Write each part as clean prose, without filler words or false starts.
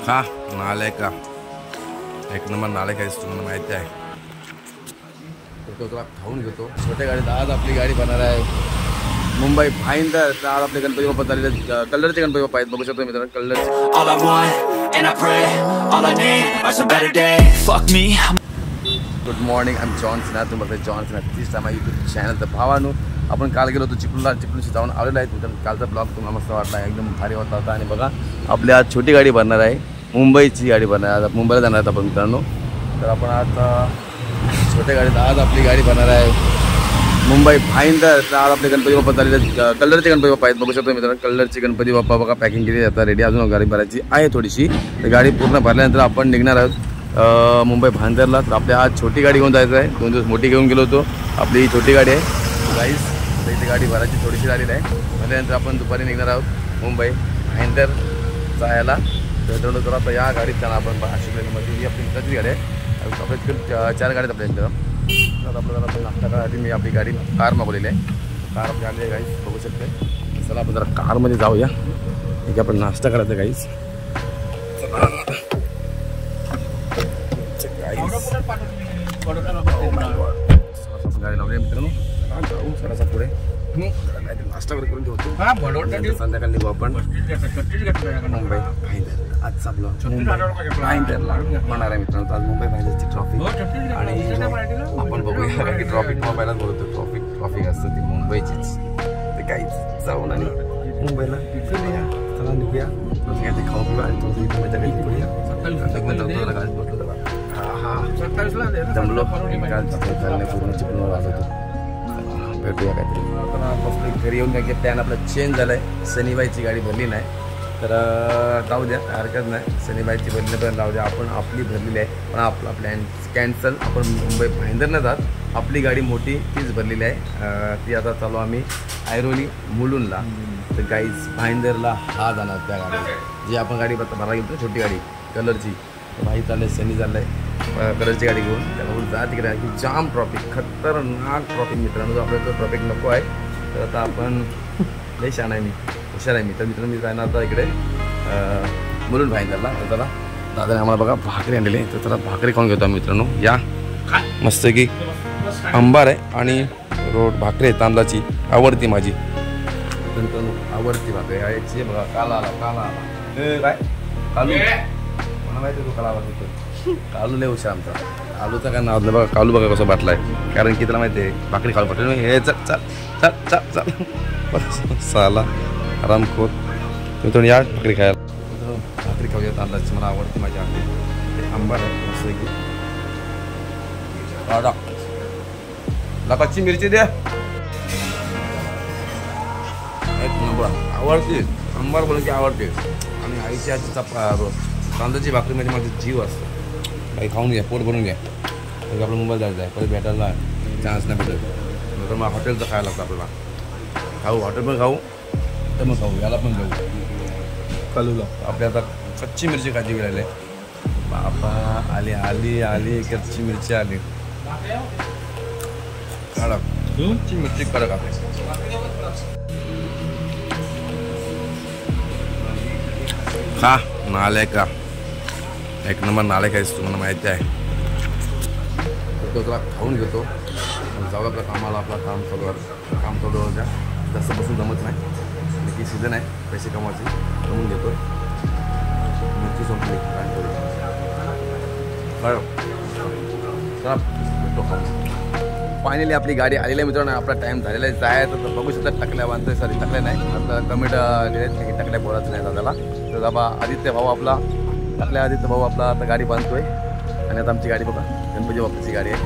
खा नाले का एक नंबर नाले का तुम्हाला माहिती आहे. तो तुला खाऊन घेतो. छोट्या गाडीत आज आपली गाडी बनणार आहे मुंबई भाईंदर. आज आपले गणपती बाप्पा चालले कलरचे गणपती बाप्पा आहेत. बघू शकतो मित्रांनो colour. Good morning I am John Sinha. तुम्ही बघताय जॉन सिन्हा तीच टाइम यूट्यूब चॅनल. तर भावानो आपण काल गेलो होतो चिपळूणशी जाऊन आलेलो आहे. मित्रांनो कालचा ब्लॉग तुम्हाला मस्त वाटला एकदम भारी होता होता. आणि बघा आपली आज छोटी गाडी बनणार आहे मुंबईची गाडी बनणार आहे. आज मुंबईला जाणार आहेत आपण मित्रांनो. तर आपण आता छोट्या गाडीत आज आपली गाडी बनणार आहे मुंबई भाईंदर. तर आज आपले गणपती बाप्पा चालले कलरचे गणपती बाप्पा आहेत. बघू शकतो मित्रांनो कलरचे गणपती बाप्पा बघा पॅकिंग केली आता रेडी. अजून गाडी भरायची आहे थोडीशी. तर गाडी पूर्ण भरल्यानंतर आपण निघणार आहोत मुंबई भाईंदरला. तर आपल्या आज छोटी गाडी घेऊन जायचं आहे. 2 दिवस मोठी घेऊन गेलो होतो. आपली ही छोटी गाडी आहे गाईस. तर इथे गाडी भरायची थोडीशी झालेली आहे. भरल्यानंतर आपण दुपारी निघणार आहोत मुंबई भाईंदर जायला. तर आता या गाडीत जाणार आपण 500 किलोमीटरमध्ये. ही आपली मित्राची गाडी आहे. आपल्या तिकडे 4 गाड्या आपल्या इकडं. तर आपल्याला नाश्ता करायसाठी मी आपली गाडी कार मागवलेली आहे. कार आपली आली आहे गाईस बघू शकते. चला आपण जरा कारमध्ये जाऊया. एक आपण नाश्ता करायचा गाईस. गाडी लावली मित्रांनो. जाऊ थोडासा पुढे नाश्ता वगैरे करून ठेवतो. संध्याकाळी निघू आपण मुंबई भाईंदर. आजचा ब्लॉग भाईंदरला होणार आहे मित्रांनो. आज मुंबई भाईंदरची ट्रॉफिक आणि आपण बघूया की ट्रॉफिक मोबाईलाच बोलतो. ट्रॉफिक असतं ती मुंबईचीच. ते काहीच जाऊन आणि मुंबईला फिरूया. चला निघूया. ते खाऊ पिऊ आणि थोडं इथे मजा काही करूया. गाडीत बसलो जरा जमलो काल पूर्ण चिपळूण वाजवतो. भेटूया काहीतरी. आपण घरी येऊन काय की प्लॅन आपला चेंज झाला आहे. शनिबाईची गाडी भरली नाही तर जाऊ द्या हरकत नाही. शनिबाईची भरली पण जाऊ द्या. आपण आपली भरलेली आहे पण आपला प्लॅन कॅन्सल. आपण मुंबई भाईंदर न जात आपली गाडी मोठी तीच भरलेली आहे. ती आता चालू आम्ही ऐरोली मुलुंडला. तर गाईज भाईंदरला हा जाणार त्या गाडी जी आपण गाडी भरायला गेलो छोटी गाडी कलरची. भाई चालले शनी चाललं आहे कलरची गाडी घेऊन. त्यामुळे जा तिकडे की जाम ट्रॉफिक खतरनाक ट्रॉफिक मित्रांनो. जो आपल्याला ट्रॉफिक नको आहे. तर आता आपण लई छान आहे मी हुशार आहे मी. तर मित्रांनो मी जाणार आता इकडे मुलुंड भाईंदरला. तर चला दादाने आम्हाला बघा भाकरी आणलेली. तर चला भाकरी खाऊन घेतो मित्रांनो. या मस्त की अंबार आहे आणि रोड भाकरी आहे तांदळाची आवडती माझी मित्रांनो. आवडती भाकरी याची बघा. काला आला काय कालू मला माहिती आहे. तो काला आवाज कालू लय हुशार आमचा. आलूचा काय नाव बघा. कालू बघा कसं बाटला आहे कारण की त्याला माहिती आहे भाकरी खाऊ पाठवली. हे चल चल चल चल चल साला आरामखोर. मित्रांनो या भाकरी खायला. भाकरी खाऊया तांदळाची मला आवडते माझी आवडते. आंबार आहे मस्त की कच्ची मिरची द्या एक नंबर आवडते. आंबार बोलून की आवडते. आणि आईची आजी तांदळाची भाकरी म्हणजे माझा जीव असतो. काही खाऊन घ्या पोट भरून घ्या. तर आपलं मुंबईला जायचं आहे परत भेटायला चान्स नाही भेटत. तर मग हॉटेलचं खायला लागतं आपल्याला. खाऊ हॉटेल पण खाऊ तर मग खाऊ याला पण जाऊ कलूला. आपल्या आता कच्ची मिरची खायची गेलेली आहे. बापा आली आली आली कच्ची मिरची आली कडक. कच्ची मिरची कडक आपली. खा नाले का एक नंबर नाले का तुम्हाला माहिती आहे. तर तो तुला खाऊन घेतो. जाऊ आपल्या कामाला. आपला काम चालू द्या. जास्त बसून जमत नाही. की सीझन आहे पैसे कमवायचे कमवून घेतो. मिरची संपली फायनली आपली गाडी आलेली आहे मित्रांनो. आपला टाईम झालेला आहे जायचं. तर बघू शकता टकल्या बांधतोय. सॉरी टकल्या नाही आता कमेंट टकल्या बोलायचं नाही दादाला. तर बाबा आदित्य भाऊ आपला टकल्या आदित्य भाऊ आपला आता गाडी बांधतोय. आणि आता आमची गाडी बघा गणपती बाप्पाची गाडी आहे.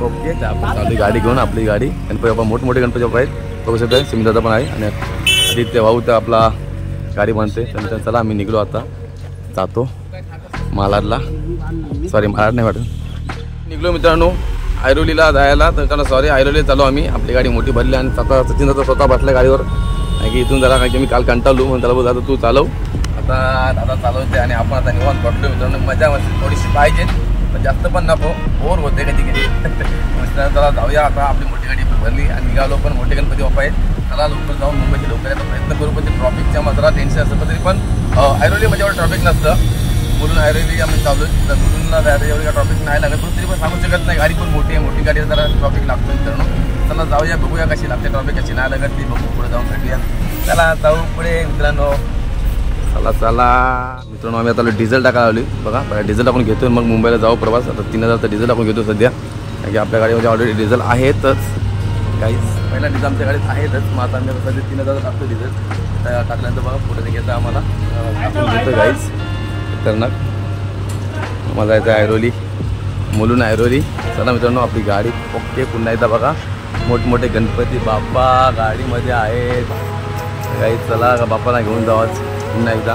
ओके तर आपण चालू गाडी घेऊन आपली गाडी गणपती बाप्पा मोठमोठे गणपती बाप्पा आहेत बघू शकता. सिमदादा पण आहे आणि आदित्य भाऊ तर आपला गाडी बांधते. तर चला आम्ही निघलो आता जातो मालाडला. सॉरी मालाड नाही वाटत निघलो मित्रांनो ऐरोलीला जायला. तर त्याला सॉरी ऐरोलीला चालू आम्ही. आपली गाडी मोठी भरली आणि स्वतः सचिन दादा स्वतः बसल्या गाडीवर. कारण की इथून जरा कारण की मी काल कंटाळलो म्हणून त्याला बोल दादा तू चालव. आता दादा चालवते आणि आपण आता निवांत पडलो मित्रांनो. मजा थोडीशी पाहिजे पण जास्त पण नको बोर होते कधी कधी. चला जाऊया आता. आपली मोठी गाडी भरली आणि निघालो पण मोठे गणपती बाप्पा आहेत. चला लवकर जाऊन मुंबईचे लवकर यायचा प्रयत्न करू. पण ते ट्रॉफिकच्या मात्र टेन्शन असतं तरी पण ऐरोली माझ्यावर ट्रॉफिक नसतं. मुलुंड ऐरोली आम्ही चालू तर मुलुंडला जायला एवढी ट्रॉफिक नाही लागत, पण तरी पण सांगू शकत नाही. गाडी पण मोठी आहे, मोठी गाडी जरा ट्रॉफिक लागतो मित्रांनो. चला जाऊया, बघूया कशी लागते ट्रॉफिक, कशी नाही लागत ती बघू, पुढे जाऊन भेटूया. चला जाऊ पुढे मित्रांनो. चला चला मित्रांनो, आम्ही आता डिझेल टाकायला आलो बघा. डिझेल आपण घेतो मग मुंबईला जाऊ प्रवास. आता 3000 डिझेल आपण घेतो सध्या, कारण की आपल्या गाडीमध्ये ऑलरेडी डिझेल आहेतच. काहीच पहिला डिझेल आमच्या गाडीत आहेतच. मग आता आम्ही सध्या 3000 टाकतो डिझेल. टाकल्यानंतर बघा पुढे घेतं आम्हाला टाकून घेतो गाईज. खतरनाक मला जायचं आहे ऐरोली, मुलुंड ऐरोली. चला मित्रांनो, आपली गाडी ओके. पुन्हा एकदा बघा मोठमोठे गणपती बाप्पा गाडीमध्ये आहेत गाईज. चला का बाप्पाला घेऊन जावाच. पुन्हा एकदा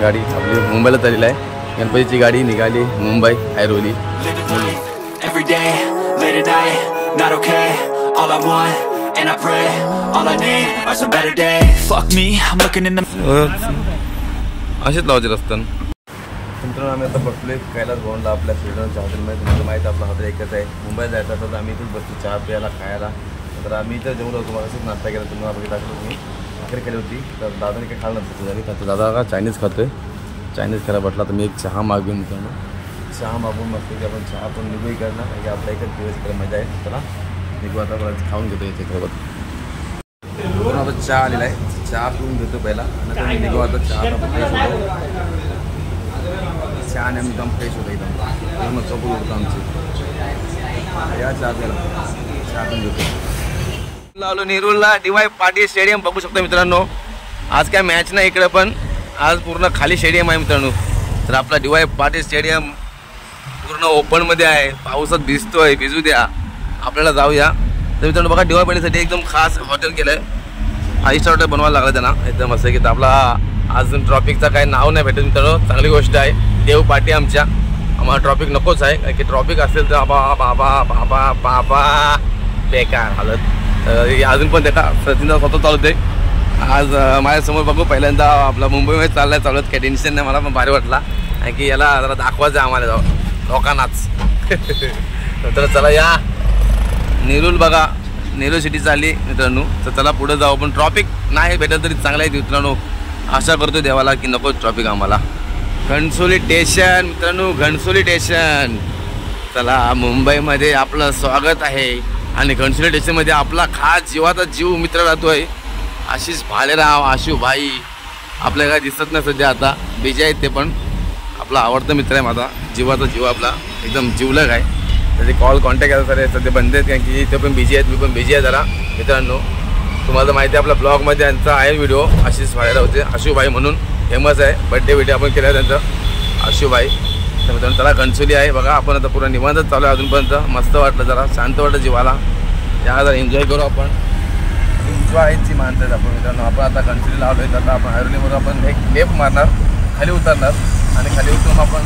गाडी आपली मुंबईला चाललेली आहे. गणपतीची गाडी निघाली Mumbai Airoli. And I pray, all I need are some better days. Fuck me, I'm looking in the असेच लावायचे रस्त्यान. मित्रांनो, आम्ही आता बसलोय कैलास भवनला आपल्या श्रीरामच्या हॉटेलमध्ये. तुम्हाला माहिती आपला हॉटेल एकच आहे. मुंबईला जायचं तर आम्ही इथेच बसतो चहा प्यायला खायला. तर आम्ही इथं जेवलो होतो, मला असंच नाश्ता केला. तुम्हाला बघितला असेल तुम्ही भाकरी केली होती. तर दादाने काही खाल्लं नसतं तुझ्या. तर दादा का चायनीज खातोय. चायनीज खायला म्हटला तर मी एक चहा मागून मित्रांनो. चहा मागून मस्त की आपण चहा पण निघूही करणार, कारण की आपला एकच दिवस करायला मजा आहे. चला निघू आता, खाऊन घेतो याच्या सोबत. आता चहा आलेला आहे, चहा पिऊन घेतो पहिला. नंतर निघू आता. चहा आता फ्रेश होतो. चहाने आम्ही एकदम फ्रेश होतो, एकदम पूर्ण चौकून होतो आमची. या चहा प्यायला, चहा पिऊन घेतो. लावलो नेरूरला DY पाटील स्टेडियम बघू शकतो मित्रांनो. आज काय मॅच नाही इकडे, पण आज पूर्ण खाली स्टेडियम आहे मित्रांनो. तर आपला DY पाटील स्टेडियम पूर्ण ओपनमध्ये आहे. पावसात भिजतोय, भिजू द्या, आपल्याला जाऊया. तर मित्रांनो बघा, DY पाटीलसाठी एकदम खास हॉटेल केलं आहे. 5 स्टार हॉटेल बनवायला लागलं त्यांना एकदम असं की. तर आपला अजून ट्रॉफिकचा काही नाव नाही भेटत मित्रांनो. चांगली गोष्ट आहे. देव पाटी आमच्या, आम्हाला ट्रॉफिक नकोच आहे, कारण की ट्रॉफिक असेल तर बाबा बाबा बाबा बाबा बेकार हालत. अजून पण देखा सचिनचा स्वतः चालवते. आज माझ्यासमोर बघू पहिल्यांदा आपला मुंबईमध्ये चालत काही टेन्शन नाही. मला पण भारी वाटला, कारण की याला जरा दाखवायचं आहे आम्हाला लोकांनाच. तर चला या नेरूर बघा, नेरूर सिटी चालली मित्रांनो. तर चला पुढे जाऊ. पण ट्रॉफिक नाही भेटत तरी चांगला आहे मित्रांनो. आशा करतो देवाला की नको ट्रॉफिक आम्हाला. घणसोली स्टेशन मित्रांनो, घणसोली स्टेशन. चला मुंबईमध्ये आपलं स्वागत आहे. आणि घणसोली स्टेशनमध्ये आपला खास जीवाचा जीव मित्र राहतोय, आशिष भालेराव, आशूभाई. आपल्या काय दिसत नाही सध्या, आता बिजी आहेत ते, पण आपला आवडता मित्र आहे माझा. जीवाचा जीव आपला, एकदम जीवलग आहे. त्याचे कॉल कॉन्टॅक्ट आहे सर सध्या बंद आहेत, कारण की इथे पण बिझी आहेत, मी पण बिझी आहे जरा मित्रांनो. तुम्हाला तर माहिती आहे आपल्या ब्लॉगमध्ये त्यांचा आहे व्हिडिओ. आशिष भालेरावचे आशूभाई म्हणून फेमस आहे. बड्डे व्हिडिओ आपण केला आहे त्यांचं, आशूभाई. तर मित्रांनो त्याला घणसोली आहे बघा. आपण आता पूर्ण निवांतच चालू आहे अजूनपर्यंत. मस्त वाटलं, जरा शांत वाटलं जीवाला. या जरा एन्जॉय करू आपण. एन्जॉयची माणसं आहेत आपण मित्रांनो. आपण आता घणसोलीला आलो आहे. आता आपण ऐरोलीवरून आपण एक लेफ्ट मारणार, खाली उतरणार, आणि खाली उतरून आपण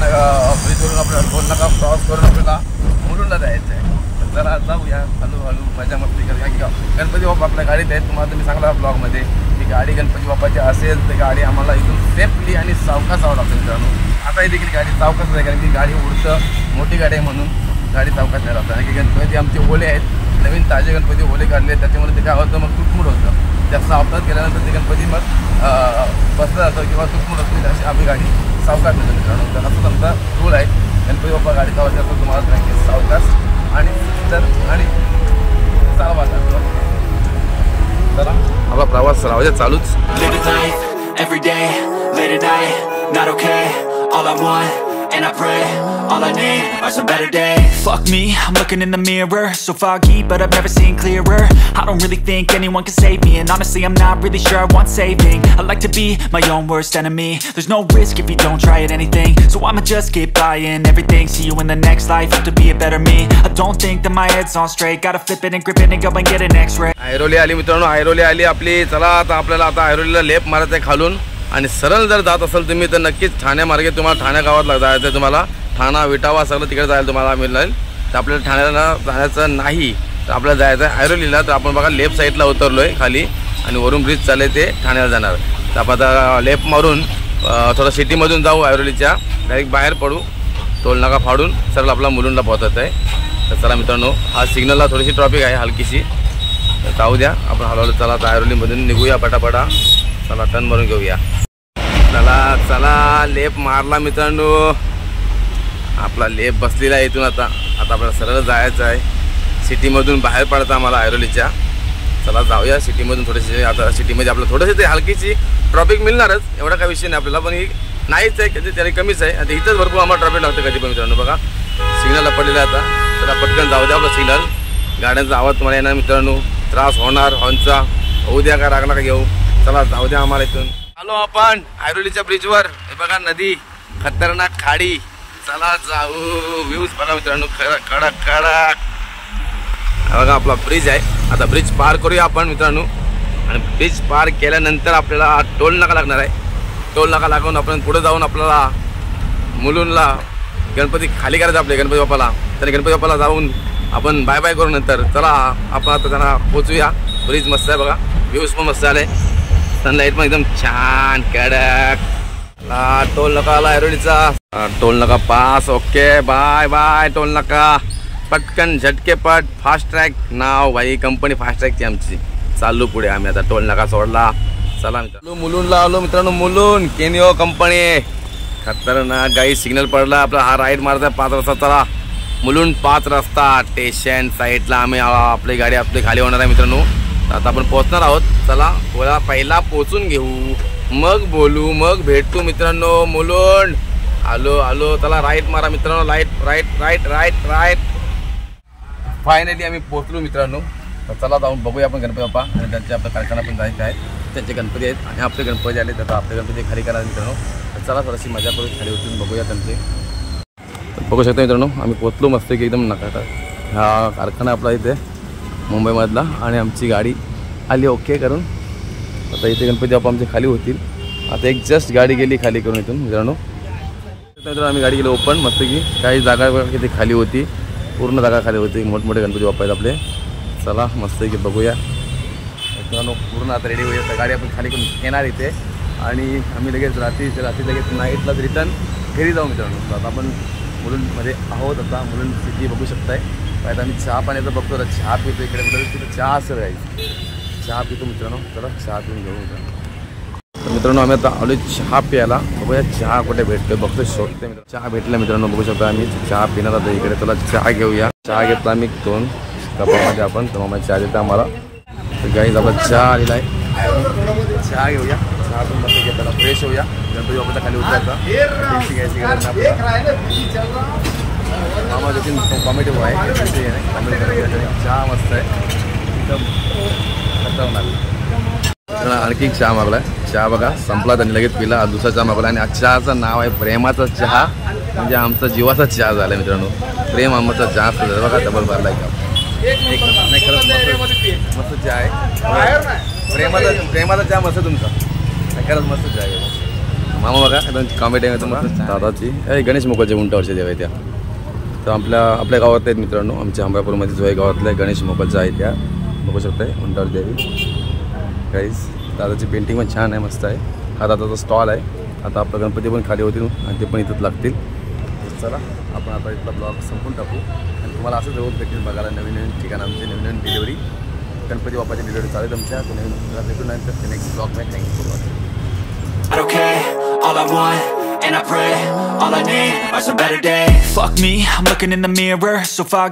ब्रिज वरून आपल्याला बोल नका क्रॉस करून आपल्याला मुलुंडला जायचं आहे. तर जरा जाऊया हळूहळू, मजा मस्ती करूया. की गणपती बाप्पा आपल्या गाडीत आहेत. तुम्हाला तुम्ही सांगला ब्लॉगमध्ये की गाडी गणपती बाप्पाची असेल तर गाडी आम्हाला इथून सेफली आणि सावकाश जावं लागतं मित्रांनो. आताही देखील गाडी सावकाश नाही, कारण की गाडी उडतं, मोठी गाडी आहे म्हणून गाडी सावकाश नाही राहतं. कारण की गणपती आमचे ओले आहेत, नवीन ताजे गणपती ओले काढले, त्याच्यामुळे ते काय होतं मग तुटमुट होतं. जास्त अपघात केल्यानंतर ते गणपती मग बसलं जातं किंवा तुटमुट होतं. अशी आपली गाडी सावकाश मिळतं मित्रांनो. तर असं आमचा रूल आहे. गणपती बाप्पा गाडी चालवायची असं तुम्हाला सांगितलं, सावकाश आणि तर आणि चालवा. चला आपला प्रवास राहायचा चालूच. And I pray, all I need are some better days. Fuck me, I'm looking in the mirror, so foggy, but I've never seen clearer. I don't really think anyone can save me, and honestly I'm not really sure I want saving. I like to be my own worst enemy. There's no risk if you don't try at anything, so I'ma just keep buying everything. See you in the next life, have to be a better me. I don't think that my head's on straight, gotta flip it and grip it and go and get an X-ray. Airoli आली मित्रांनो, ऐरोली आली आपली. चला आता आपल्याला आता ऐरोलीला left मारायचं आहे खालून. आणि सरळ जर जात असेल तुम्ही तर नक्कीच ठाण्यामार्गे तुम्हाला ठाण्या गावात जायचं आहे. तुम्हाला ठाणा विटावा सगळं तिकडे जायला तुम्हाला मिळेल. तर आपल्याला ठाण्याला जायचं नाही, तर आपल्याला जायचं आहे ऐरोलीला. तर आपण बघा लेफ्ट साईडला उतरलो आहे खाली, आणि वरून ब्रिज चालले ते ठाण्याला जाणार. तर आपण आता लेफ्ट मारून थोडं सिटीमधून जाऊ ऐरोलीच्या, डायरेक्ट बाहेर पडू, टोल नाका फाडून सरळ आपला मुलुंडला पोहोचत आहे. तर चला मित्रांनो, हा सिग्नलला थोडीशी ट्रॉफिक आहे हलकीशी, तर जाऊ द्या आपण हळूहळू. चला आता ऐरोलीमधून निघूया पटापटा. चला टर्न मारून घेऊया. चला चला लेप मारला मित्रांनो, आपला लेप बसलेला आहे. इथून आता आपल्याला सरळ जायचं आहे. सिटीमधून बाहेर पडतं आम्हाला ऐरोलीच्या. चला जाऊया सिटीमधून थोडेसे. आता सिटीमध्ये आपलं थोडंसं ते हलकीची ट्रॉफिक मिळणारच, एवढा काही विषय नाही आपल्याला, पण ही नाहीच आहे कधी तरी कमीच आहे. आता इथंच भरपूर आम्हाला ट्रॉफिक लागतं कधी पण मित्रांनो. बघा सिग्नलला पडलेला आता. चला पटकन जाऊ द्या आपला सिग्नल. गाड्यांचा आवाज तुम्हाला येणार मित्रांनो, त्रास होणार हॉर्नचा. होऊ द्या का, राग नका घेऊ. चला जाऊ द्या आम्हाला इथून. आलो आपण ऐरोलीच्या ब्रिजवर. हे बघा नदी, खतरनाक खाडी. चला जाऊ. व्ह्यूज बघा मित्रांनो, कडक कडक. बघा आपला ब्रिज आहे. आता ब्रिज पार करूया आपण मित्रांनो. आणि ब्रिज पार केल्यानंतर आपल्याला टोल नाका लागणार आहे. टोल नाका लागून आपण पुढे जाऊन आपल्याला मुलुंडला गणपती खाली करायचं आपले गणपती बाप्पाला. तर गणपती बाप्पाला जाऊन आपण बाय बाय करू नंतर. चला आपण आता त्यांना पोचूया. ब्रिज मस्त आहे बघा, व्ह्यूज पण मस्त आले. सनलाईट पण एकदम छान कडक. टोल नाका आला ऐरोलीचा. टोल नाका pass. Okay bye bye toll नाका. पटकन झटकेपट फास्ट ट्रॅक नाव भाई, कंपनी फास्ट ट्रॅकची आमची. चालू पुढे आम्ही आता. टोल नाका सोडला. चला मित्रांनो मुलुंडला आलो मित्रांनो. मुलुंड केनिओ कंपनी. खतरनाक गाई. सिग्नल पडला आपला. हा राईड मारता 5 रस्ता. चला मुलुंड 5 रस्ता स्टेशन साईडला आम्ही आपली गाडी आपली खाली होणार आहे मित्रांनो. आता आपण पोहोचणार आहोत. चला थोडा पहिला पोचून घेऊ, मग बोलू, मग भेटू मित्रांनो. मुलुंड आलो आलो. चला राईट मारा मित्रांनो. Right right right right right. Finally आम्ही पोहोचलो मित्रांनो. तर चला जाऊन बघूया आपण गणपती बाप्पा. आणि त्यांचे आपल्या कारखाना पण जायचं आहे. त्यांचे गणपती आहेत आणि आपले गणपती आले. तर आपले गणपती खाली करा मित्रांनो. तर चला थोडीशी मजा करून खाली उतरून बघूया त्यांचे. बघू शकता मित्रांनो आम्ही पोहोचलो मस्त की एकदम नका. हा कारखाना आपला इथे मुंबईमधला. आणि आमची गाडी आली ओके करून. आता इथे गणपती बाप्पा आमचे खाली होतील. आता एक जस्ट गाडी गेली खाली करून इथून मित्रांनो. मित्रांनो आम्ही गाडी गेलो ओपन मस्त की. काही जागा किती खाली होती, पूर्ण जागा खाली होती. मोठमोठे गणपती बाप्पा आहेत आपले. चला मस्त की बघूया मित्रांनो. पूर्ण आता रेडी होऊया. गाडी आपण खाली करून येणार इथे. आणि आम्ही लगेच रात्री लगेच नाईटलाच रिटर्न घरी जाऊ मित्रांनो. आता आपण मुलुंडमध्ये आहोत. आता मुलुंड सिटी बघू शकताय. आता आम्ही चहा पाण्याचं बघतो. चहा पितो इकडे कुठं तिथं चहा असं राहील. चहा पितो मित्रांनो. तर चहा पिऊन घेऊ मित्रांनो. तर मित्रांनो आम्ही आता आलो चहा प्यायला. बघूया चहा कुठे भेटतोय बघतो, शोधते मित्रांनो. चहा भेटला मित्रांनो बघू शकता. आम्ही चहा पिणार आता इकडे. चला चहा घेऊया. चहा घेतला आम्ही 2 कपामध्ये आपण. तर मग चहा देता आम्हाला. तर गाईज आपला चहा आलेला आहे. चहा घेऊया. चहा पण मस्त घेताना फ्रेश होऊया. गणपती बाप्पाच्या खाली उतरायचा. टेस्टी घ्यायची गरज नाही आपल्याला. मामा देखील कॉमेडी आहे. चहा मस्त आहे एकदम खतरनाक. आणखी चहा मागला. चहा बघा संपला त्यांनी लगेच पिला. दुसरा चहा मागला. आणि चहाचं नाव आहे प्रेमाचा चहा. म्हणजे आमचा जीवाचा चहा झाला मित्रांनो. प्रेम आमचा चहा असतो बघा. डबल बारला आहे का. एक नाही खरंच मस्त चहा आहे. प्रेमाचा चहा मस्त तुमचा. खरंच मस्त चहा आहे. मामा बघा एकदम कॉमेडी आहे मस्त. दादाची गणेश मोकळच्या उंटावरच्या देव आहे त्या. तर आपल्या गावात आहेत मित्रांनो. आमच्या अंबापूरमध्ये जो आहे गावातल्या गणेश मोकळच्या आहे त्या. बघू शकताय उंटावर देवी. गाईज दादाची पेंटिंग पण छान आहे मस्त आहे. हा दादाचा स्टॉल आहे. आता आपलं गणपती पण खाली होतील आणि ते पण इथंच लागतील. चला आपण आता इथला ब्लॉग संपून टाकू. आणि तुम्हाला असंच रोज भेटेल बघायला नवीन नवीन ठिकाण आमचे नवीन नवीन डिलिव्हरी. गणपती बाप्पाची डिलिव्हरी चालेल तुमच्या. तो नवीन भेटून नंतर नेक्स्ट ब्लॉग मध्ये. Thank you for watching. All I want and I pray, all I need are some better days. Fuck me, I'm looking in the mirror, so far